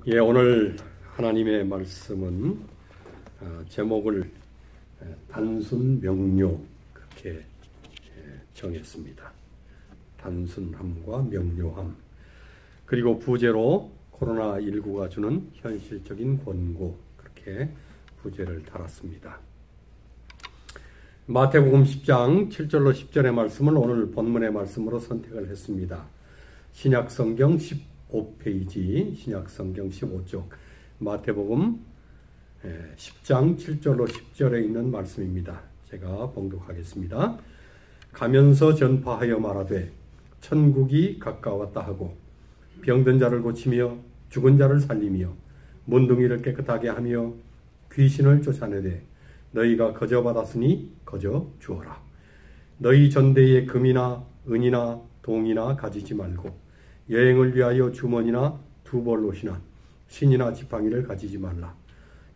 예, 오늘 하나님의 말씀은 제목을 단순 명료 그렇게 정했습니다. 단순함과 명료함, 그리고 부제로 코로나19가 주는 현실적인 권고, 그렇게 부제를 달았습니다. 마태복음 10장 7절로 10절의 말씀을 오늘 본문의 말씀으로 선택을 했습니다. 신약성경 15페이지, 신약성경 15쪽, 마태복음 10장 7절로 10절에 있는 말씀입니다. 제가 봉독하겠습니다. 가면서 전파하여 말하되 천국이 가까웠다 하고 병든 자를 고치며 죽은 자를 살리며 문둥이를 깨끗하게 하며 귀신을 쫓아내되 너희가 거저 받았으니 거저 주어라. 너희 전대에 금이나 은이나 동이나 가지지 말고 여행을 위하여 주머니나 두벌옷이나 신이나 지팡이를 가지지 말라.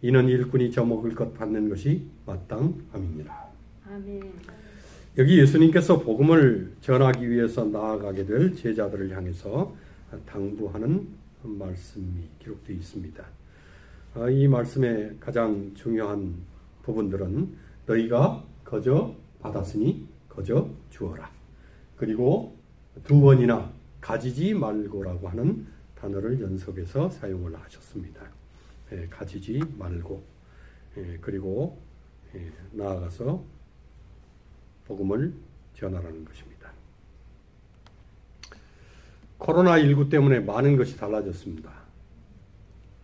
이는 일꾼이 저먹을 것 받는 것이 마땅함이니라. 아멘. 여기 예수님께서 복음을 전하기 위해서 나아가게 될 제자들을 향해서 당부하는 말씀이 기록되어 있습니다. 이 말씀의 가장 중요한 부분들은 너희가 거저 받았으니 거저 주어라. 그리고 두 번이나 가지지 말고라고 하는 단어를 연속해서 사용을 하셨습니다. 가지지 말고, 그리고 나아가서 복음을 전하라는 것입니다. 코로나19 때문에 많은 것이 달라졌습니다.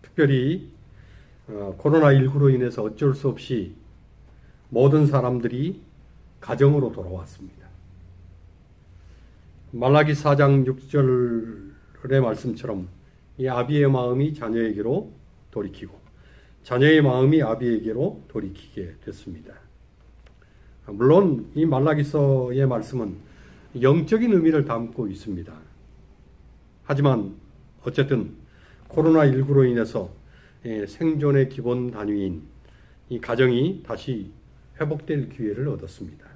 특별히 코로나19로 인해서 어쩔 수 없이 모든 사람들이 가정으로 돌아왔습니다. 말라기 4장 6절의 말씀처럼 이 아비의 마음이 자녀에게로 돌이키고 자녀의 마음이 아비에게로 돌이키게 됐습니다. 물론 이 말라기서의 말씀은 영적인 의미를 담고 있습니다. 하지만 어쨌든 코로나19로 인해서 생존의 기본 단위인 이 가정이 다시 회복될 기회를 얻었습니다.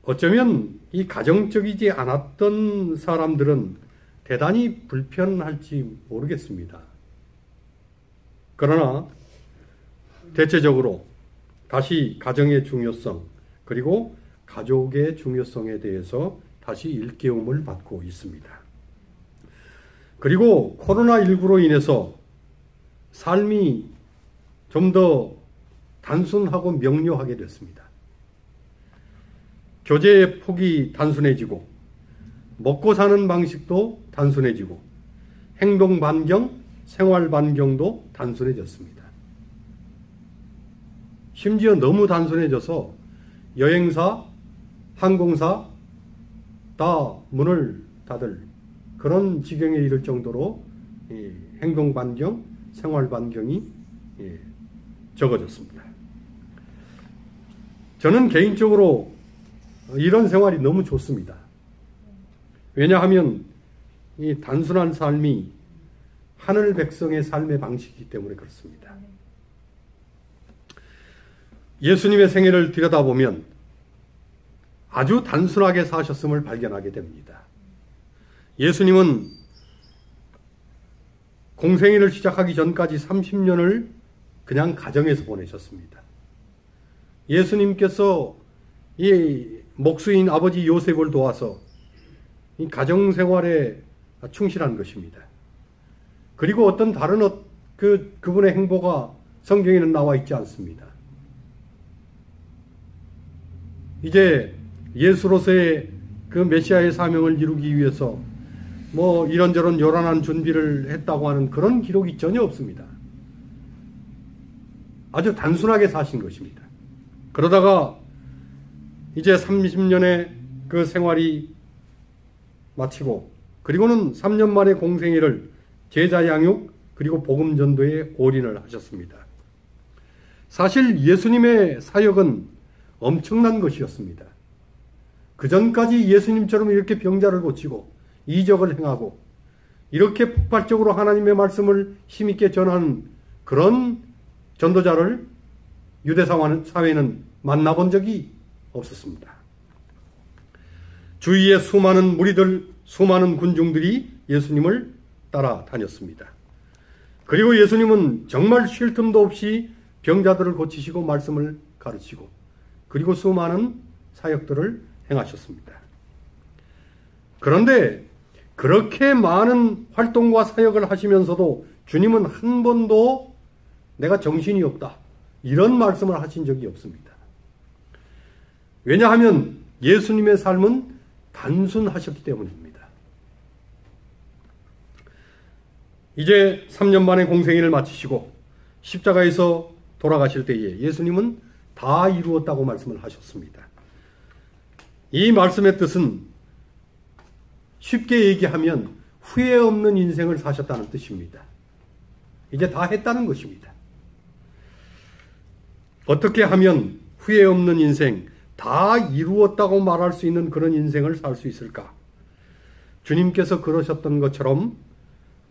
어쩌면 이 가정적이지 않았던 사람들은 대단히 불편할지 모르겠습니다. 그러나 대체적으로 다시 가정의 중요성 그리고 가족의 중요성에 대해서 다시 일깨움을 받고 있습니다. 그리고 코로나19로 인해서 삶이 좀 더 단순하고 명료하게 됐습니다. 교제의 폭이 단순해지고 먹고 사는 방식도 단순해지고 행동 반경, 생활 반경도 단순해졌습니다. 심지어 너무 단순해져서 여행사, 항공사 다 문을 닫을 그런 지경에 이를 정도로 행동 반경, 생활 반경이 적어졌습니다. 저는 개인적으로 이런 생활이 너무 좋습니다. 왜냐하면 이 단순한 삶이 하늘 백성의 삶의 방식이기 때문에 그렇습니다. 예수님의 생애를 들여다보면 아주 단순하게 사셨음을 발견하게 됩니다. 예수님은 공생애를 시작하기 전까지 30년을 그냥 가정에서 보내셨습니다. 예수님께서 이 목수인 아버지 요셉을 도와서 이 가정생활에 충실한 것입니다. 그리고 어떤 다른 그분의 행보가 성경에는 나와 있지 않습니다. 이제 예수로서의 그 메시아의 사명을 이루기 위해서 뭐 이런저런 요란한 준비를 했다고 하는 그런 기록이 전혀 없습니다. 아주 단순하게 사신 것입니다. 그러다가 이제 30년의 그 생활이 마치고 그리고는 3년 만에 공생애를 제자 양육 그리고 복음 전도에 올인을 하셨습니다. 사실 예수님의 사역은 엄청난 것이었습니다. 그 전까지 예수님처럼 이렇게 병자를 고치고 이적을 행하고 이렇게 폭발적으로 하나님의 말씀을 힘있게 전하는 그런 전도자를 유대 사회는 만나본 적이 없었습니다. 주위에 수많은 무리들 수많은 군중들이 예수님을 따라다녔습니다. 그리고 예수님은 정말 쉴 틈도 없이 병자들을 고치시고 말씀을 가르치고 그리고 수많은 사역들을 행하셨습니다. 그런데 그렇게 많은 활동과 사역을 하시면서도 주님은 한 번도 내가 정신이 없다 이런 말씀을 하신 적이 없습니다. 왜냐하면 예수님의 삶은 단순하셨기 때문입니다. 이제 3년 만에 공생애를 마치시고 십자가에서 돌아가실 때에 예수님은 다 이루었다고 말씀을 하셨습니다. 이 말씀의 뜻은 쉽게 얘기하면 후회 없는 인생을 사셨다는 뜻입니다. 이제 다 했다는 것입니다. 어떻게 하면 후회 없는 인생, 다 이루었다고 말할 수 있는 그런 인생을 살 수 있을까? 주님께서 그러셨던 것처럼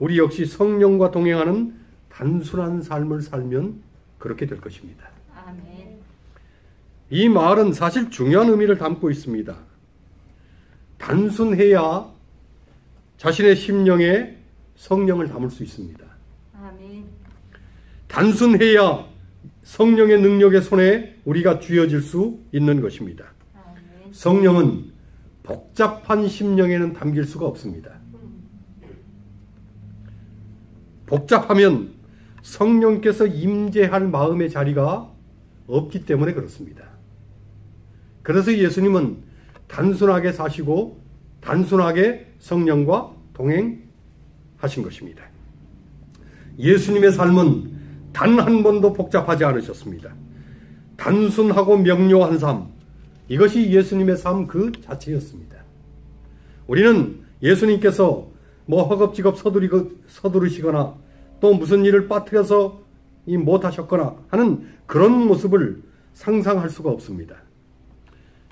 우리 역시 성령과 동행하는 단순한 삶을 살면 그렇게 될 것입니다. 아멘. 이 말은 사실 중요한 의미를 담고 있습니다. 단순해야 자신의 심령에 성령을 담을 수 있습니다. 아멘. 단순해야 성령의 능력의 손에 우리가 쥐어질 수 있는 것입니다. 아멘. 성령은 복잡한 심령에는 담길 수가 없습니다. 복잡하면 성령께서 임재할 마음의 자리가 없기 때문에 그렇습니다. 그래서 예수님은 단순하게 사시고 단순하게 성령과 동행하신 것입니다. 예수님의 삶은 단 한 번도 복잡하지 않으셨습니다. 단순하고 명료한 삶, 이것이 예수님의 삶 그 자체였습니다. 우리는 예수님께서 뭐 허겁지겁 서두르시거나 또 무슨 일을 빠뜨려서 못하셨거나 하는 그런 모습을 상상할 수가 없습니다.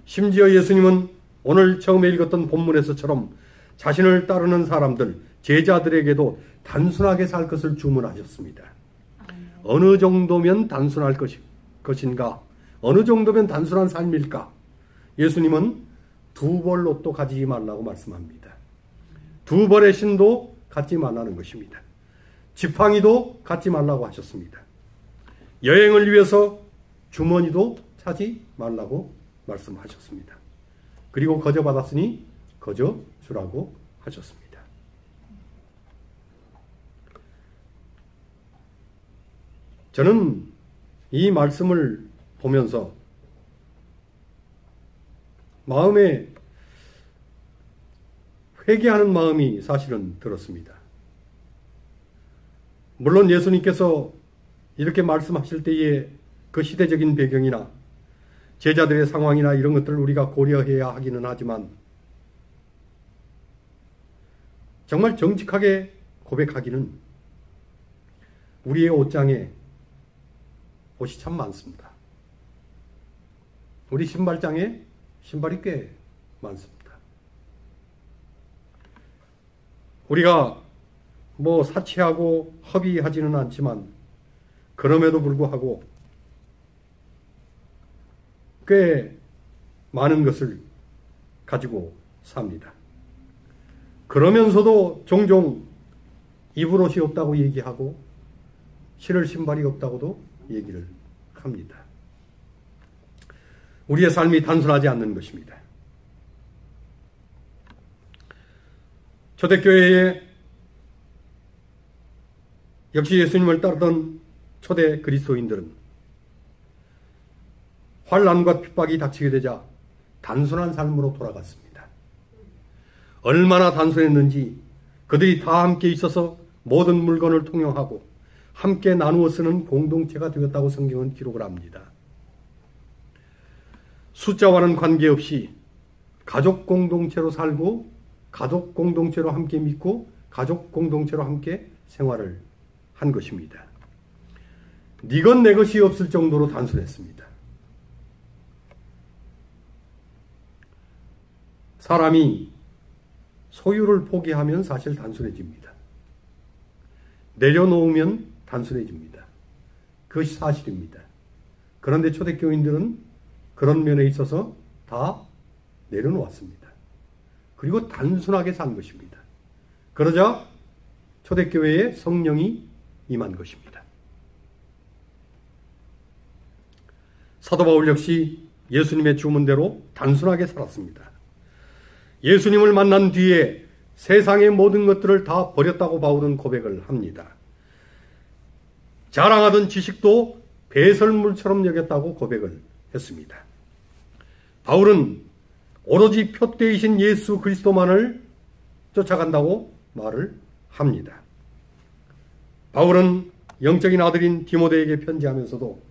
심지어 예수님은 오늘 처음에 읽었던 본문에서처럼 자신을 따르는 사람들, 제자들에게도 단순하게 살 것을 주문하셨습니다. 어느 정도면 단순할 것인가? 어느 정도면 단순한 삶일까? 예수님은 2벌 옷도 가지지 말라고 말씀합니다. 2벌의 신도 갖지 말라는 것입니다. 지팡이도 갖지 말라고 하셨습니다. 여행을 위해서 주머니도 차지 말라고 말씀하셨습니다. 그리고 거저 받았으니 거저 주라고 하셨습니다. 저는 이 말씀을 보면서 마음에 회개하는 마음이 사실은 들었습니다. 물론 예수님께서 이렇게 말씀하실 때에 그 시대적인 배경이나 제자들의 상황이나 이런 것들을 우리가 고려해야 하기는 하지만 정말 정직하게 고백하기는 우리의 옷장에 옷이 참 많습니다. 우리 신발장에 신발이 꽤 많습니다. 우리가 뭐 사치하고 허비하지는 않지만 그럼에도 불구하고 꽤 많은 것을 가지고 삽니다. 그러면서도 종종 입을 옷이 없다고 얘기하고 신을 신발이 없다고도 얘기를 합니다. 우리의 삶이 단순하지 않는 것입니다. 초대교회에 역시 예수님을 따르던 초대 그리스도인들은 환난과 핍박이 닥치게 되자 단순한 삶으로 돌아갔습니다. 얼마나 단순했는지 그들이 다 함께 있어서 모든 물건을 통용하고 함께 나누어 쓰는 공동체가 되었다고 성경은 기록을 합니다. 숫자와는 관계없이 가족 공동체로 살고 가족 공동체로 함께 믿고 가족 공동체로 함께 생활을 한 것입니다. 네것 내 것이 없을 정도로 단순했습니다. 사람이 소유를 포기하면 사실 단순해집니다. 내려놓으면 단순해집니다. 그것이 사실입니다. 그런데 초대교인들은 그런 면에 있어서 다 내려놓았습니다. 그리고 단순하게 산 것입니다. 그러자 초대교회에 성령이 임한 것입니다. 사도 바울 역시 예수님의 주문대로 단순하게 살았습니다. 예수님을 만난 뒤에 세상의 모든 것들을 다 버렸다고 바울은 고백을 합니다. 자랑하던 지식도 배설물처럼 여겼다고 고백을 했습니다. 바울은 오로지 표대이신 예수 그리스도만을 쫓아간다고 말을 합니다. 바울은 영적인 아들인 디모데에게 편지하면서도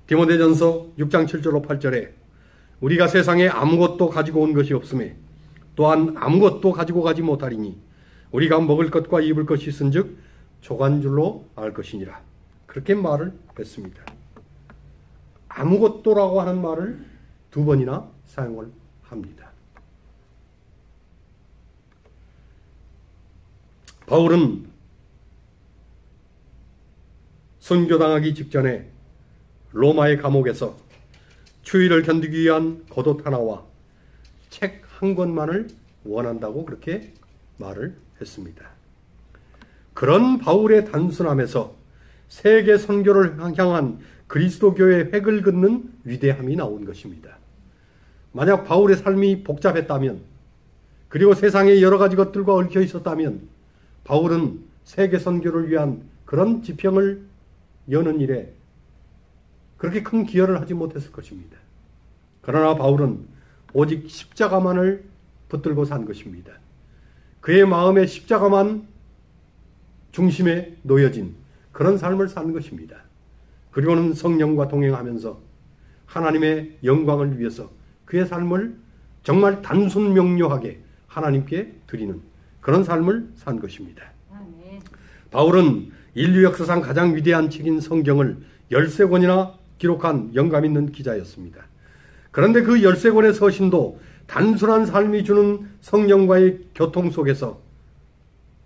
디모데전서 6장 7절로 8절에 우리가 세상에 아무것도 가지고 온 것이 없음에 또한 아무것도 가지고 가지 못하리니 우리가 먹을 것과 입을 것이 있은즉 조간줄로 알 것이니라. 그렇게 말을 했습니다. 아무것도라고 하는 말을 2번이나 사용을 합니다. 바울은 선교당하기 직전에 로마의 감옥에서 추위를 견디기 위한 겉옷 하나와 책 한 권만을 원한다고 그렇게 말을 했습니다. 그런 바울의 단순함에서 세계 선교를 향한 그리스도교의 획을 긋는 위대함이 나온 것입니다. 만약 바울의 삶이 복잡했다면, 그리고 세상에 여러 가지 것들과 얽혀 있었다면 바울은 세계 선교를 위한 그런 지평을 여는 일에 그렇게 큰 기여를 하지 못했을 것입니다. 그러나 바울은 오직 십자가만을 붙들고 산 것입니다. 그의 마음에 십자가만 중심에 놓여진 그런 삶을 산 것입니다. 그리고는 성령과 동행하면서 하나님의 영광을 위해서 그의 삶을 정말 단순 명료하게 하나님께 드리는 그런 삶을 산 것입니다. 아멘. 바울은 인류 역사상 가장 위대한 책인 성경을 13권이나 기록한 영감 있는 기자였습니다. 그런데 그 13권의 서신도 단순한 삶이 주는 성령과의 교통 속에서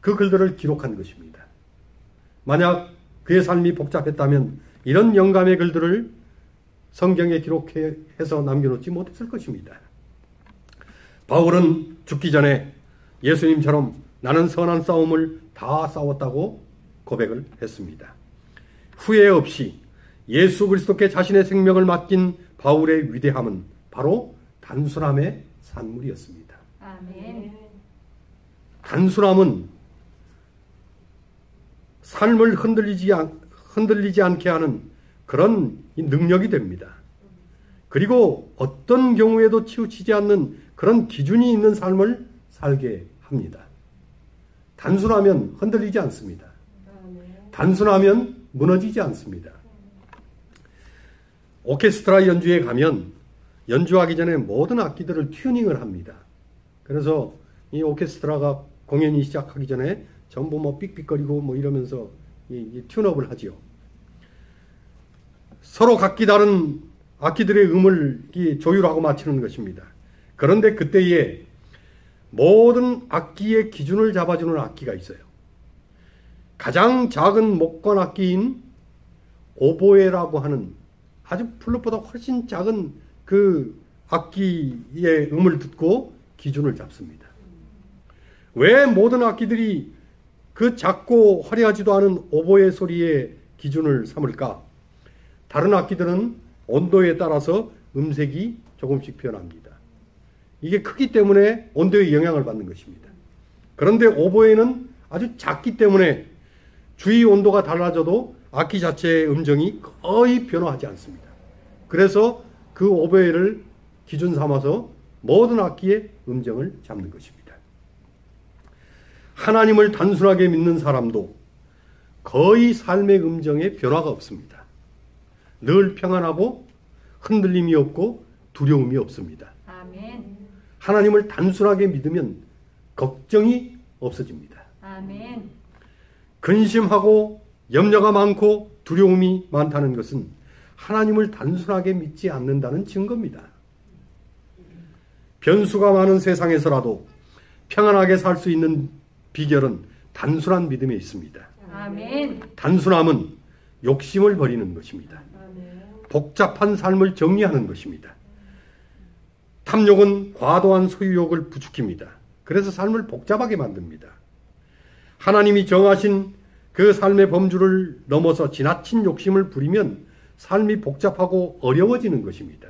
그 글들을 기록한 것입니다. 만약 그의 삶이 복잡했다면 이런 영감의 글들을 성경에 기록해서 남겨놓지 못했을 것입니다. 바울은 죽기 전에 예수님처럼 나는 선한 싸움을 다 싸웠다고 고백을 했습니다. 후회 없이 예수 그리스도께 자신의 생명을 맡긴 바울의 위대함은 바로 단순함의 산물이었습니다. 아멘. 단순함은 삶을 흔들리지 않게 하는 그런 능력이 됩니다. 그리고 어떤 경우에도 치우치지 않는 그런 기준이 있는 삶을 살게 합니다. 단순하면 흔들리지 않습니다. 단순하면 무너지지 않습니다. 오케스트라 연주에 가면 연주하기 전에 모든 악기들을 튜닝을 합니다. 그래서 이 오케스트라가 공연이 시작하기 전에 전부 뭐 삑삑거리고 뭐 이러면서 이 튠업을 하지요. 서로 각기 다른 악기들의 음을 조율하고 맞추는 것입니다. 그런데 그때에 모든 악기의 기준을 잡아주는 악기가 있어요. 가장 작은 목관 악기인 오보에라고 하는 아주 플룻보다 훨씬 작은 그 악기의 음을 듣고 기준을 잡습니다. 왜 모든 악기들이 그 작고 화려하지도 않은 오보에 소리의 기준을 삼을까? 다른 악기들은 온도에 따라서 음색이 조금씩 변합니다. 이게 크기 때문에 온도에 영향을 받는 것입니다. 그런데 오보에는 아주 작기 때문에 주위 온도가 달라져도 악기 자체의 음정이 거의 변화하지 않습니다. 그래서 그 오보에를 기준 삼아서 모든 악기의 음정을 잡는 것입니다. 하나님을 단순하게 믿는 사람도 거의 삶의 음정에 변화가 없습니다. 늘 평안하고 흔들림이 없고 두려움이 없습니다. 아멘. 하나님을 단순하게 믿으면 걱정이 없어집니다. 아멘. 근심하고 염려가 많고 두려움이 많다는 것은 하나님을 단순하게 믿지 않는다는 증거입니다. 변수가 많은 세상에서라도 평안하게 살 수 있는 비결은 단순한 믿음에 있습니다. 아멘. 단순함은 욕심을 버리는 것입니다. 아멘. 복잡한 삶을 정리하는 것입니다. 탐욕은 과도한 소유욕을 부추깁니다. 그래서 삶을 복잡하게 만듭니다. 하나님이 정하신 그 삶의 범주를 넘어서 지나친 욕심을 부리면 삶이 복잡하고 어려워지는 것입니다.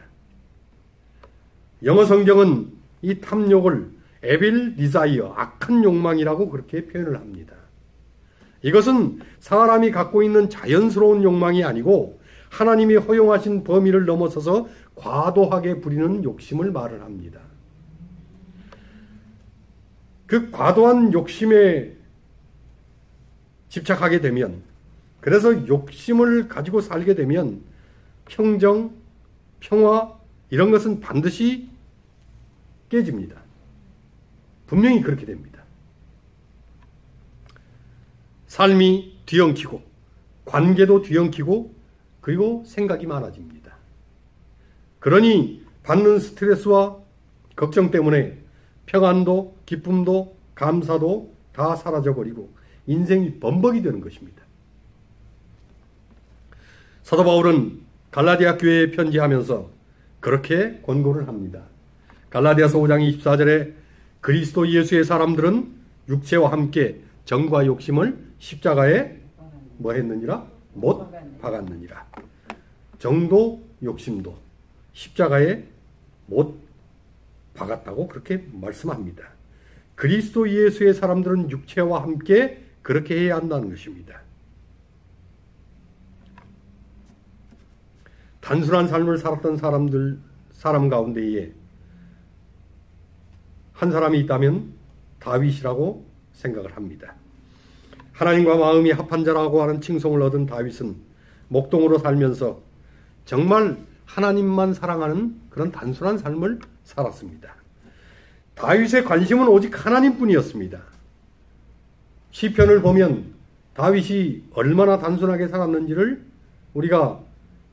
영어 성경은 이 탐욕을 evil desire, 악한 욕망이라고 그렇게 표현을 합니다. 이것은 사람이 갖고 있는 자연스러운 욕망이 아니고 하나님이 허용하신 범위를 넘어서서 과도하게 부리는 욕심을 말을 합니다. 그 과도한 욕심에 집착하게 되면, 그래서 욕심을 가지고 살게 되면 평정, 평화 이런 것은 반드시 깨집니다. 분명히 그렇게 됩니다. 삶이 뒤엉키고 관계도 뒤엉키고 그리고 생각이 많아집니다. 그러니 받는 스트레스와 걱정 때문에 평안도 기쁨도 감사도 다 사라져버리고 인생이 범벅이 되는 것입니다. 사도 바울은 갈라디아 교회에 편지하면서 그렇게 권고를 합니다. 갈라디아서 5장 24절에 그리스도 예수의 사람들은 육체와 함께 정과 욕심을 십자가에 뭐 했느니라? 못 박았느니라. 정도 욕심도 십자가에 못 박았다고 그렇게 말씀합니다. 그리스도 예수의 사람들은 육체와 함께 그렇게 해야 한다는 것입니다. 단순한 삶을 살았던 사람 가운데에 한 사람이 있다면 다윗이라고 생각을 합니다. 하나님과 마음이 합한 자라고 하는 칭송을 얻은 다윗은 목동으로 살면서 정말 하나님만 사랑하는 그런 단순한 삶을 살았습니다. 다윗의 관심은 오직 하나님뿐이었습니다. 시편을 보면 다윗이 얼마나 단순하게 살았는지를 우리가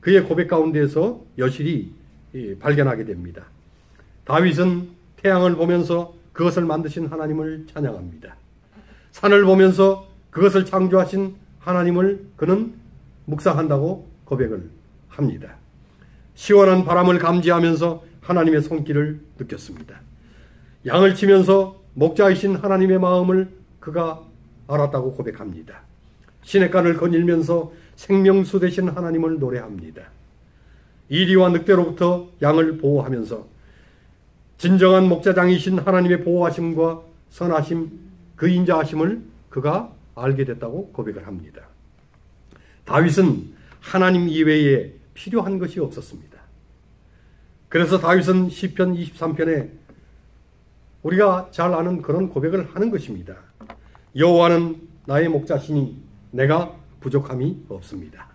그의 고백 가운데에서 여실히 발견하게 됩니다. 다윗은 태양을 보면서 그것을 만드신 하나님을 찬양합니다. 산을 보면서 그것을 창조하신 하나님을 그는 묵상한다고 고백을 합니다. 시원한 바람을 감지하면서 하나님의 손길을 느꼈습니다. 양을 치면서 목자이신 하나님의 마음을 그가 알았다고 고백합니다. 시냇가를 거닐면서 생명수 되신 하나님을 노래합니다. 이리와 늑대로부터 양을 보호하면서 진정한 목자장이신 하나님의 보호하심과 선하심, 그 인자하심을 그가 알게 됐다고 고백을 합니다. 다윗은 하나님 이외에 필요한 것이 없었습니다. 그래서 다윗은 시편 23편에 우리가 잘 아는 그런 고백을 하는 것입니다. 여호와는 나의 목자시니 내가 부족함이 없습니다.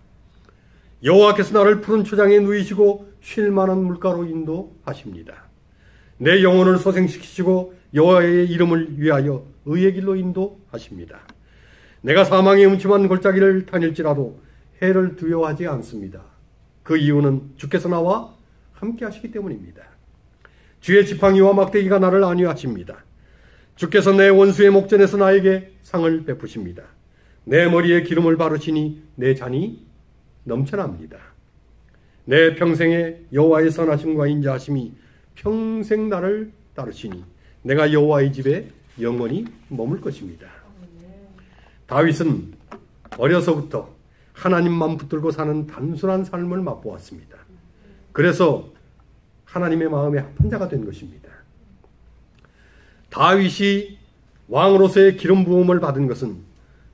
여호와께서 나를 푸른 초장에 누이시고 쉴 만한 물가로 인도하십니다. 내 영혼을 소생시키시고 여호와의 이름을 위하여 의의 길로 인도하십니다. 내가 사망의 음침한 골짜기를 다닐지라도 해를 두려워하지 않습니다. 그 이유는 주께서 나와 함께 하시기 때문입니다. 주의 지팡이와 막대기가 나를 안위하십니다. 주께서 내 원수의 목전에서 나에게 상을 베푸십니다. 내 머리에 기름을 바르시니 내 잔이 넘쳐납니다. 내 평생에 여호와의 선하심과 인자하심이 평생 나를 따르시니 내가 여호와의 집에 영원히 머물 것입니다. 다윗은 어려서부터 하나님만 붙들고 사는 단순한 삶을 맛보았습니다. 그래서 하나님의 마음에 합한 자가 된 것입니다. 다윗이 왕으로서의 기름 부음을 받은 것은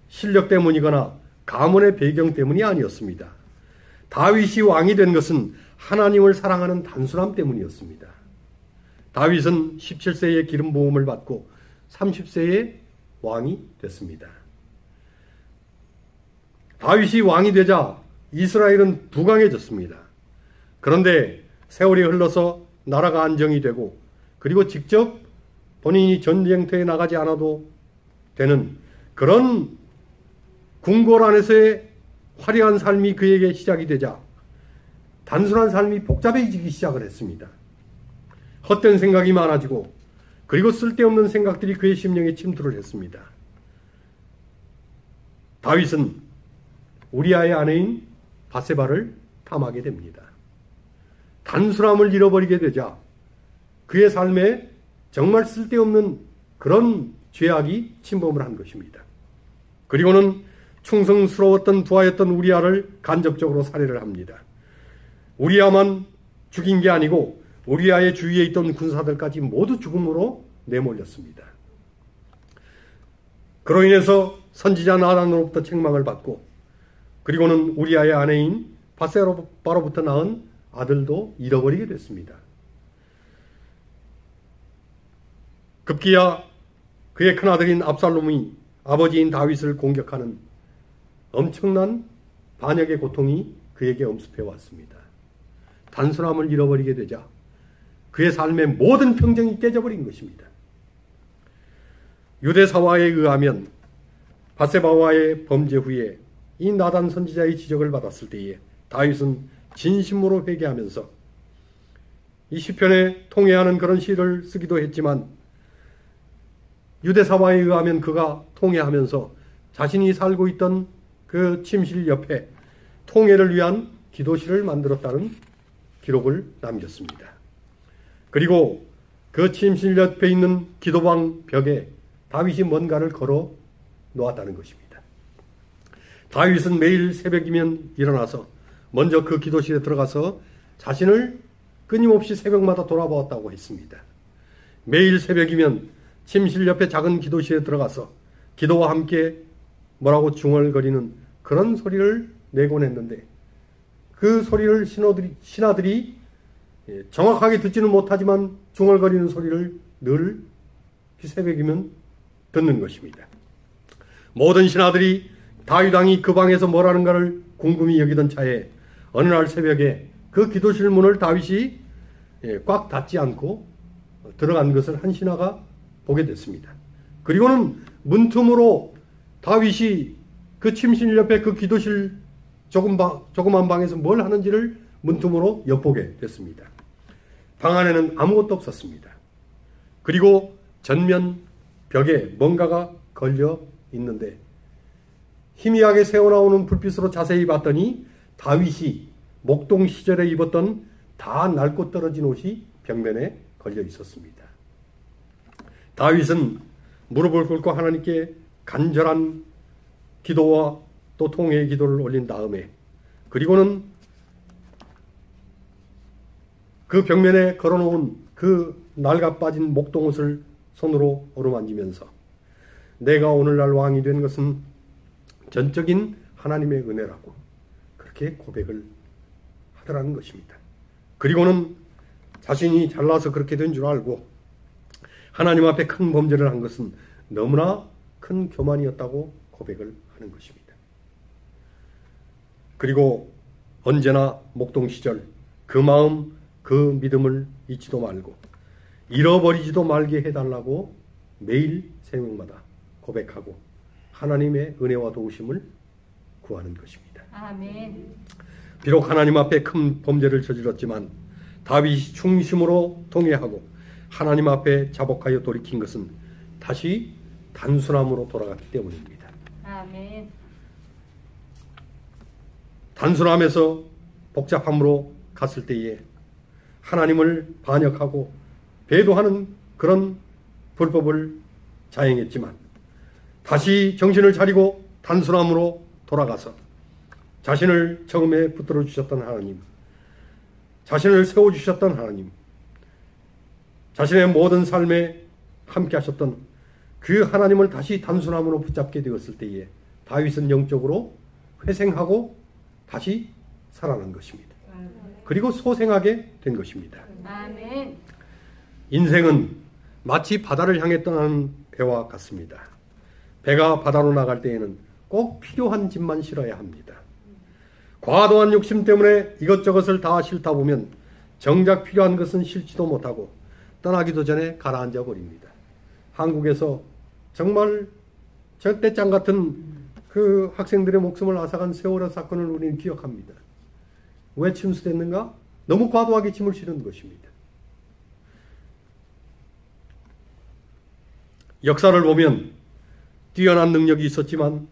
실력 때문이거나 가문의 배경 때문이 아니었습니다. 다윗이 왕이 된 것은 하나님을 사랑하는 단순함 때문이었습니다. 다윗은 17세에 기름 부음을 받고 30세에 왕이 됐습니다. 다윗이 왕이 되자 이스라엘은 부강해졌습니다. 그런데 세월이 흘러서 나라가 안정이 되고 그리고 직접 본인이 전쟁터에 나가지 않아도 되는 그런 궁궐 안에서의 화려한 삶이 그에게 시작이 되자 단순한 삶이 복잡해지기 시작을 했습니다. 헛된 생각이 많아지고 그리고 쓸데없는 생각들이 그의 심령에 침투를 했습니다. 다윗은 우리아의 아내인 바세바를 탐하게 됩니다. 단순함을 잃어버리게 되자 그의 삶에 정말 쓸데없는 그런 죄악이 침범을 한 것입니다. 그리고는 충성스러웠던 부하였던 우리아를 간접적으로 살해를 합니다. 우리아만 죽인 게 아니고 우리아의 주위에 있던 군사들까지 모두 죽음으로 내몰렸습니다. 그로 인해서 선지자 나단으로부터 책망을 받고, 그리고는 우리아의 아내인 바세바로부터 낳은 아들도 잃어버리게 됐습니다. 급기야 그의 큰아들인 압살롬이 아버지인 다윗을 공격하는 엄청난 반역의 고통이 그에게 엄습해 왔습니다. 단순함을 잃어버리게 되자 그의 삶의 모든 평정이 깨져버린 것입니다. 유대사화에 의하면 바세바와의 범죄 후에 이 나단 선지자의 지적을 받았을 때에 다윗은 진심으로 회개하면서 이 시편에 통해하는 그런 시를 쓰기도 했지만, 유대사화에 의하면 그가 통해하면서 자신이 살고 있던 그 침실 옆에 통해를 위한 기도실을 만들었다는 기록을 남겼습니다. 그리고 그 침실 옆에 있는 기도방 벽에 다윗이 뭔가를 걸어 놓았다는 것입니다. 다윗은 매일 새벽이면 일어나서 먼저 그 기도실에 들어가서 자신을 끊임없이 새벽마다 돌아보았다고 했습니다. 매일 새벽이면 침실 옆에 작은 기도실에 들어가서 기도와 함께 뭐라고 중얼거리는 그런 소리를 내곤 했는데, 그 소리를 신하들이 정확하게 듣지는 못하지만 중얼거리는 소리를 늘 새벽이면 듣는 것입니다. 모든 신하들이 다윗 왕이 그 방에서 뭘 하는가를 궁금히 여기던 차에 어느 날 새벽에 그 기도실 문을 다윗이 꽉 닫지 않고 들어간 것을 한 신하가 보게 됐습니다. 그리고는 문틈으로 다윗이 그 침실 옆에 그 기도실 조그만 방에서 뭘 하는지를 문틈으로 엿보게 됐습니다. 방 안에는 아무것도 없었습니다. 그리고 전면 벽에 뭔가가 걸려 있는데, 희미하게 새어나오는 불빛으로 자세히 봤더니 다윗이 목동 시절에 입었던 다 낡고 떨어진 옷이 벽면에 걸려 있었습니다. 다윗은 무릎을 꿇고 하나님께 간절한 기도와 또 통회의 기도를 올린 다음에, 그리고는 그 벽면에 걸어놓은 그 낡아 빠진 목동옷을 손으로 어루만지면서 내가 오늘날 왕이 된 것은 전적인 하나님의 은혜라고 그렇게 고백을 하더라는 것입니다. 그리고는 자신이 잘나서 그렇게 된 줄 알고 하나님 앞에 큰 범죄를 한 것은 너무나 큰 교만이었다고 고백을 하는 것입니다. 그리고 언제나 목동 시절 그 마음, 그 믿음을 잊지도 말고 잃어버리지도 말게 해달라고 매일 새벽마다 고백하고 하나님의 은혜와 도우심을 구하는 것입니다. 아멘. 비록 하나님 앞에 큰 범죄를 저질렀지만 다윗이 중심으로 통회하고 하나님 앞에 자복하여 돌이킨 것은 다시 단순함으로 돌아갔기 때문입니다. 아멘. 단순함에서 복잡함으로 갔을 때에 하나님을 반역하고 배도하는 그런 불법을 자행했지만 다시 정신을 차리고 단순함으로 돌아가서 자신을 처음에 붙들어 주셨던 하나님, 자신을 세워주셨던 하나님, 자신의 모든 삶에 함께 하셨던 그 하나님을 다시 단순함으로 붙잡게 되었을 때에 다윗은 영적으로 회생하고 다시 살아난 것입니다. 그리고 소생하게 된 것입니다. 아멘. 인생은 마치 바다를 향해 떠나는 배와 같습니다. 배가 바다로 나갈 때에는 꼭 필요한 짐만 실어야 합니다. 과도한 욕심 때문에 이것저것을 다 싫다 보면 정작 필요한 것은 싫지도 못하고 떠나기도 전에 가라앉아 버립니다. 한국에서 정말 절대짱 같은 그 학생들의 목숨을 앗아간 세월호 사건을 우리는 기억합니다. 왜 침수됐는가? 너무 과도하게 짐을 실은 것입니다. 역사를 보면 뛰어난 능력이 있었지만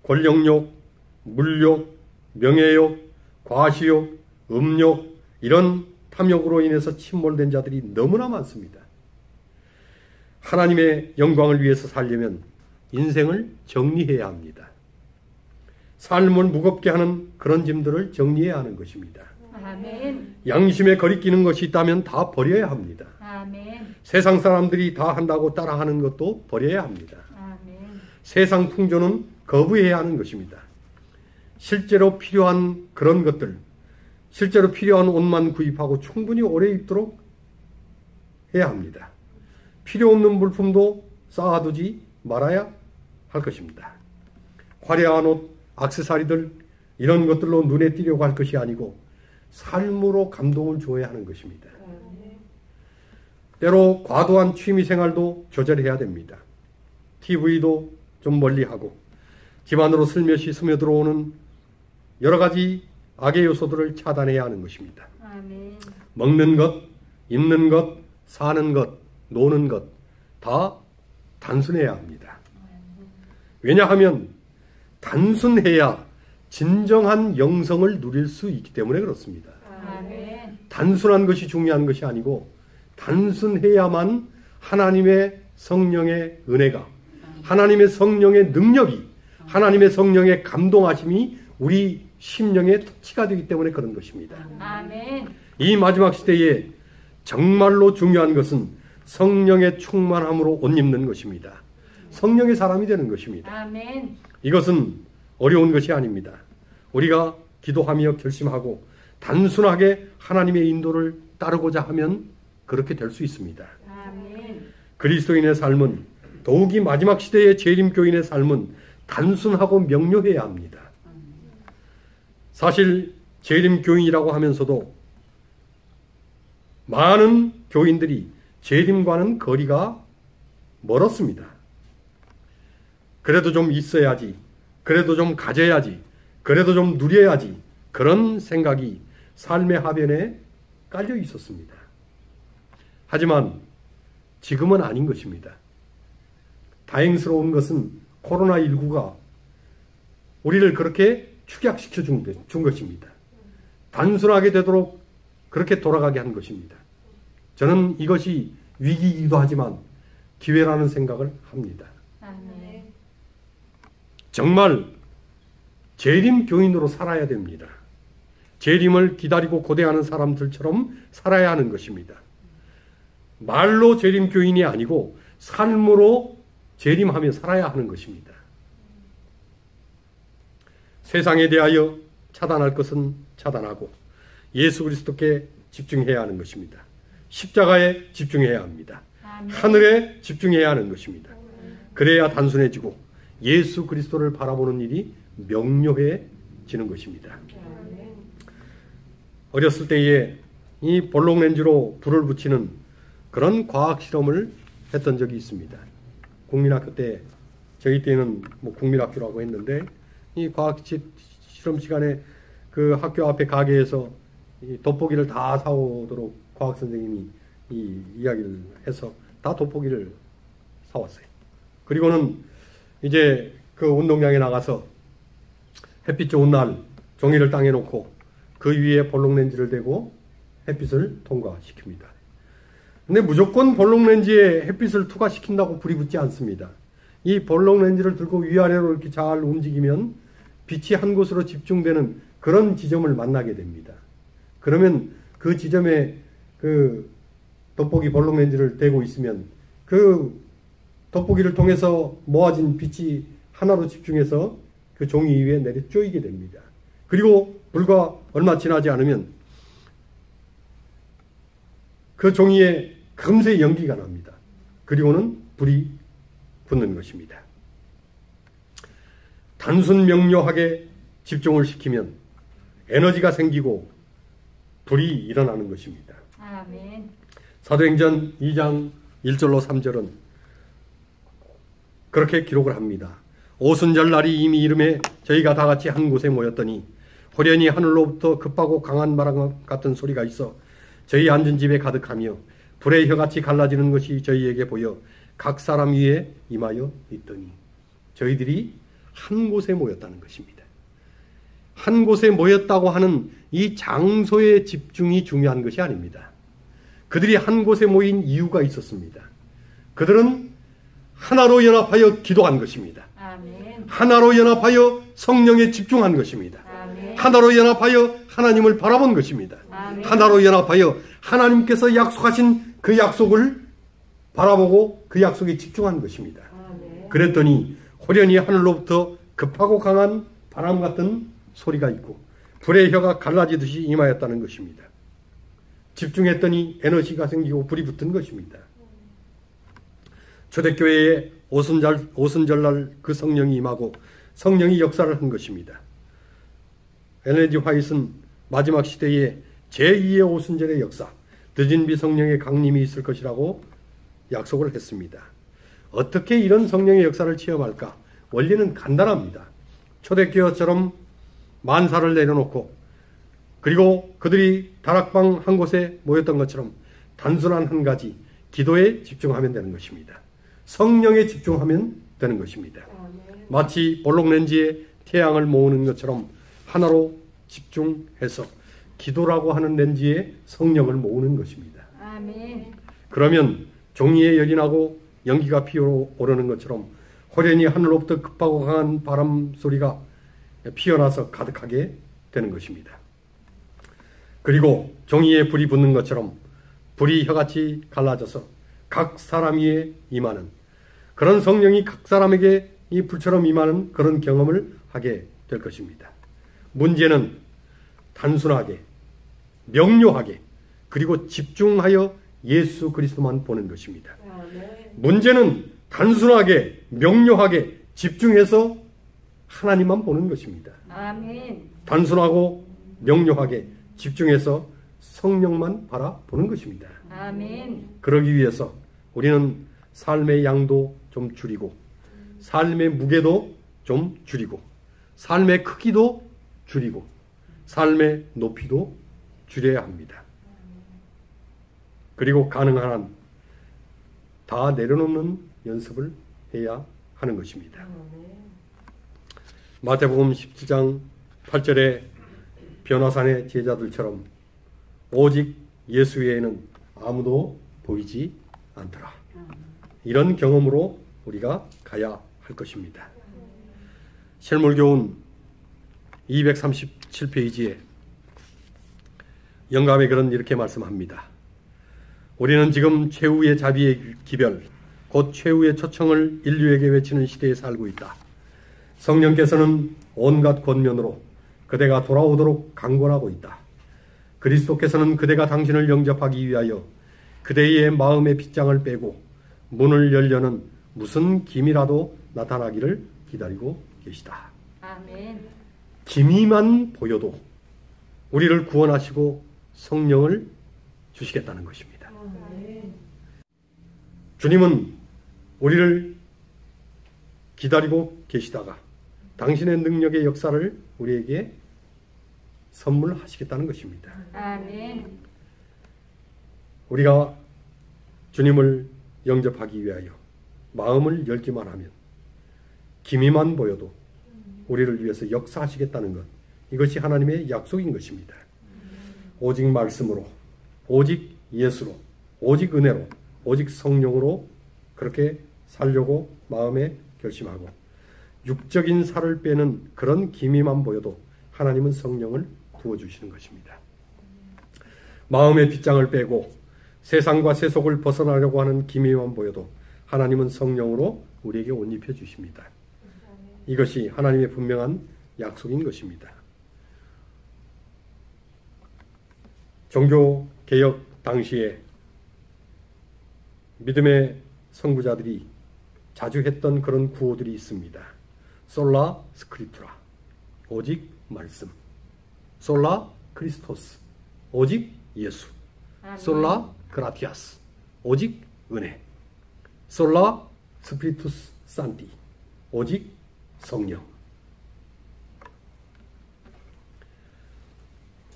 권력욕, 물욕, 명예욕, 과시욕, 음욕 이런 탐욕으로 인해서 침몰된 자들이 너무나 많습니다. 하나님의 영광을 위해서 살려면 인생을 정리해야 합니다. 삶을 무겁게 하는 그런 짐들을 정리해야 하는 것입니다. 아멘. 양심에 거리끼는 것이 있다면 다 버려야 합니다. 아멘. 세상 사람들이 다 한다고 따라하는 것도 버려야 합니다. 아멘. 세상 풍조는 거부해야 하는 것입니다. 실제로 필요한 그런 것들, 실제로 필요한 옷만 구입하고 충분히 오래 입도록 해야 합니다. 필요 없는 물품도 쌓아두지 말아야 할 것입니다. 화려한 옷, 액세서리들 이런 것들로 눈에 띄려고 할 것이 아니고 삶으로 감동을 주어야 하는 것입니다. 때로 과도한 취미생활도 조절해야 됩니다. TV도 좀 멀리하고 집안으로 슬며시 스며들어오는 여러 가지 악의 요소들을 차단해야 하는 것입니다. 아멘. 먹는 것, 입는 것, 사는 것, 노는 것 다 단순해야 합니다. 왜냐하면 단순해야 진정한 영성을 누릴 수 있기 때문에 그렇습니다. 아멘. 단순한 것이 중요한 것이 아니고 단순해야만 하나님의 성령의 은혜가, 하나님의 성령의 능력이, 하나님의 성령의 감동하심이 우리 심령의 터치가 되기 때문에 그런 것입니다. 아멘. 이 마지막 시대에 정말로 중요한 것은 성령의 충만함으로 옷 입는 것입니다. 성령의 사람이 되는 것입니다. 아멘. 이것은 어려운 것이 아닙니다. 우리가 기도하며 결심하고 단순하게 하나님의 인도를 따르고자 하면 그렇게 될 수 있습니다. 아멘. 그리스도인의 삶은, 더욱이 마지막 시대의 재림교인의 삶은 단순하고 명료해야 합니다. 사실 재림교인이라고 하면서도 많은 교인들이 재림과는 거리가 멀었습니다. 그래도 좀 있어야지, 그래도 좀 가져야지, 그래도 좀 누려야지, 그런 생각이 삶의 하변에 깔려 있었습니다. 하지만 지금은 아닌 것입니다. 다행스러운 것은 코로나19가 우리를 그렇게 축약시켜 준 것입니다. 단순하게 되도록 그렇게 돌아가게 한 것입니다. 저는 이것이 위기이기도 하지만 기회라는 생각을 합니다. 아멘. 정말 재림 교인으로 살아야 됩니다. 재림을 기다리고 고대하는 사람들처럼 살아야 하는 것입니다. 말로 재림 교인이 아니고 삶으로 재림하며 살아야 하는 것입니다. 세상에 대하여 차단할 것은 차단하고 예수 그리스도께 집중해야 하는 것입니다. 십자가에 집중해야 합니다. 아멘. 하늘에 집중해야 하는 것입니다. 그래야 단순해지고 예수 그리스도를 바라보는 일이 명료해지는 것입니다. 어렸을 때에 이 볼록렌즈로 불을 붙이는 그런 과학 실험을 했던 적이 있습니다. 국민학교 때, 저희 때는 뭐 국민학교라고 했는데 이 과학 실험 시간에 그 학교 앞에 가게에서 이 돋보기를 다 사오도록 과학 선생님이 이 이야기를 해서 다 돋보기를 사왔어요. 그리고는 이제 그 운동장에 나가서 햇빛 좋은 날 종이를 땅에 놓고 그 위에 볼록렌즈를 대고 햇빛을 통과시킵니다. 근데 무조건 볼록렌즈에 햇빛을 투과시킨다고 불이 붙지 않습니다. 이 볼록렌즈를 들고 위아래로 이렇게 잘 움직이면 빛이 한 곳으로 집중되는 그런 지점을 만나게 됩니다. 그러면 그 지점에 그 돋보기 볼록렌즈를 대고 있으면 그 돋보기를 통해서 모아진 빛이 하나로 집중해서 그 종이 위에 내려 쪼이게 됩니다. 그리고 불과 얼마 지나지 않으면 그 종이에 금세 연기가 납니다. 그리고는 불이 붙는 것입니다. 단순 명료하게 집중을 시키면 에너지가 생기고 불이 일어나는 것입니다. 아멘. 사도행전 2장 1절로 3절은 그렇게 기록을 합니다. 오순절 날이 이미 이름에 저희가 다 같이 한 곳에 모였더니 호련히 하늘로부터 급하고 강한 바람 같은 소리가 있어 저희 앉은 집에 가득하며 불의 혀같이 갈라지는 것이 저희에게 보여 각 사람 위에 임하여 있더니 저희들이 한 곳에 모였다는 것입니다. 한 곳에 모였다고 하는 이 장소의 집중이 중요한 것이 아닙니다. 그들이 한 곳에 모인 이유가 있었습니다. 그들은 하나로 연합하여 기도한 것입니다. 아멘. 하나로 연합하여 성령에 집중한 것입니다. 아멘. 하나로 연합하여 하나님을 바라본 것입니다. 아멘. 하나로 연합하여 하나님께서 약속하신 그 약속을 바라보고 그 약속에 집중한 것입니다. 아멘. 그랬더니 호련히 하늘로부터 급하고 강한 바람 같은 소리가 있고 불의 혀가 갈라지듯이 임하였다는 것입니다. 집중했더니 에너지가 생기고 불이 붙은 것입니다. 초대교회에 오순절날 그 성령이 임하고 성령이 역사를 한 것입니다. 엘렌 G 화이트는 마지막 시대에 제2의 오순절의 역사, 드진비 성령의 강림이 있을 것이라고 약속을 했습니다. 어떻게 이런 성령의 역사를 체험할까? 원리는 간단합니다. 초대교회처럼 만사를 내려놓고 그리고 그들이 다락방 한 곳에 모였던 것처럼 단순한 한 가지 기도에 집중하면 되는 것입니다. 성령에 집중하면 되는 것입니다. 마치 볼록렌지에 태양을 모으는 것처럼 하나로 집중해서 기도라고 하는 렌지에 성령을 모으는 것입니다. 아멘. 그러면 종이에 열이 나고 연기가 피어오르는 것처럼 호련히 하늘로부터 급하고 강한 바람 소리가 피어나서 가득하게 되는 것입니다. 그리고 종이에 불이 붙는 것처럼 불이 혀같이 갈라져서 각 사람 위에 임하는 그런 성령이 각 사람에게 이 불처럼 임하는 그런 경험을 하게 될 것입니다. 문제는 단순하게 명료하게 그리고 집중하여 예수 그리스도만 보는 것입니다. 문제는 단순하게 명료하게 집중해서 하나님만 보는 것입니다. 아멘. 단순하고 명료하게 집중해서 성령만 바라보는 것입니다. 아멘. 그러기 위해서 우리는 삶의 양도 좀 줄이고 삶의 무게도 좀 줄이고 삶의 크기도 줄이고 삶의 높이도 줄여야 합니다. 그리고 가능한 한 다 내려놓는 연습을 해야 하는 것입니다. 마태복음 17장 8절에 변화산의 제자들처럼 오직 예수 외에는 아무도 보이지 않더라. 이런 경험으로 우리가 가야 할 것입니다. 실물교훈 237페이지에 영감의 글은 이렇게 말씀합니다. 우리는 지금 최후의 자비의 기별, 곧 최후의 초청을 인류에게 외치는 시대에 살고 있다. 성령께서는 온갖 권면으로 그대가 돌아오도록 강권하고 있다. 그리스도께서는 그대가 당신을 영접하기 위하여 그대의 마음의 빗장을 빼고 문을 열려는 무슨 기미라도 나타나기를 기다리고 계시다. 아멘. 기미만 보여도 우리를 구원하시고 성령을 주시겠다는 것입니다. 주님은 우리를 기다리고 계시다가 당신의 능력의 역사를 우리에게 선물하시겠다는 것입니다. 아멘. 우리가 주님을 영접하기 위하여 마음을 열기만 하면 기미만 보여도 우리를 위해서 역사하시겠다는 것, 이것이 하나님의 약속인 것입니다. 오직 말씀으로, 오직 예수로, 오직 은혜로, 오직 성령으로 그렇게 살려고 마음에 결심하고 육적인 살을 빼는 그런 기미만 보여도 하나님은 성령을 부어주시는 것입니다. 마음의 빗장을 빼고 세상과 세속을 벗어나려고 하는 기미만 보여도 하나님은 성령으로 우리에게 옷 입혀 주십니다. 이것이 하나님의 분명한 약속인 것입니다. 종교개혁 당시에 믿음의 선구자들이 자주 했던 그런 구호들이 있습니다. 솔라 스크립투라, 오직 말씀. 솔라 크리스토스, 오직 예수. 아멘. 솔라 그라티아스, 오직 은혜. 솔라 스피리투스 산티, 오직 성령.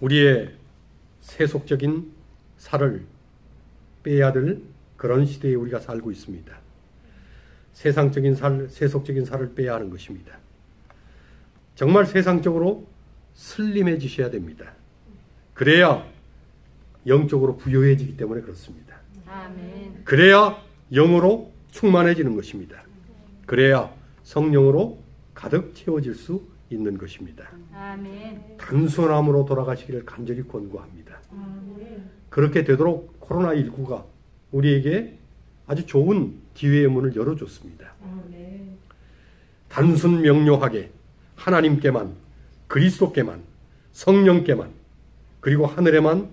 우리의 세속적인 살을 빼야 될 그런 시대에 우리가 살고 있습니다. 세상적인 살, 세속적인 살을 빼야 하는 것입니다. 정말 세상적으로 슬림해지셔야 됩니다. 그래야 영적으로 부유해지기 때문에 그렇습니다. 아멘. 그래야 영으로 충만해지는 것입니다. 그래야 성령으로 가득 채워질 수 있는 것입니다. 아멘. 단순함으로 돌아가시기를 간절히 권고합니다. 그렇게 되도록 코로나19가 우리에게 아주 좋은 기회의 문을 열어줬습니다. 단순 명료하게 하나님께만, 그리스도께만, 성령께만, 그리고 하늘에만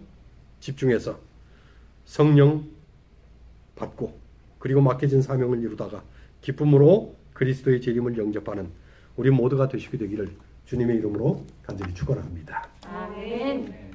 집중해서 성령 받고 그리고 맡겨진 사명을 이루다가 기쁨으로 그리스도의 재림을 영접하는 우리 모두가 되시게 되기를 주님의 이름으로 간절히 축원합니다. 아멘.